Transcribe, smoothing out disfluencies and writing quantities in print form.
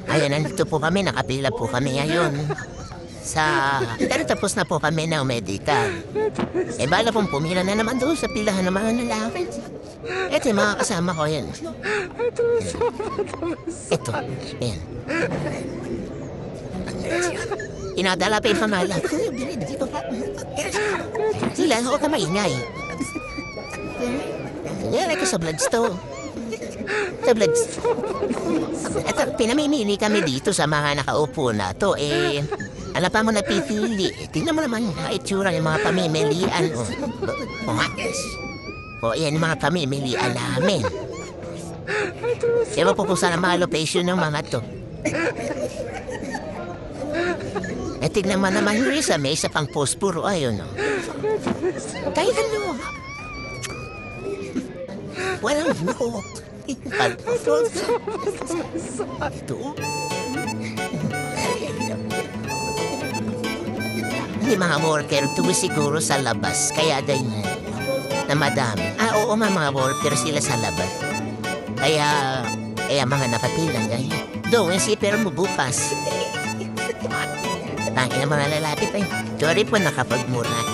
Ayan, nandito po kami, nakapila po kami ngayon. Pero tapos na po kami ng medical. Bala pong pumila na naman doon sa pilahan ng mga lalaki. Ito yung mga kasama ko, yan. Ito, yan. Inadala pa yung pamala. Sila, huwag ka maingay. Yan ako sa bloods to. Sa bloods. Ito, pinamimili kami dito sa mga nakaupo na to. Ano pa mo napipili? Tingnan mo naman ang itsura ng mga pamimilian. Yan yung mga pamimilian namin. Ewan po kung saan ang mga location ng mga to. Tignan mo naman yung isa, may isa pang pospuro. Ayun, no? Kaya ano? Walang no. Ito. Yung mga worker tuwi siguro sa labas, kaya ganyan na madami. Oo, mga worker sila sa labas. Kaya mga nakapila ganyan. Doon, sipero mo bukas. Tangin na mga lalapit eh. Sorry po nakapagmura.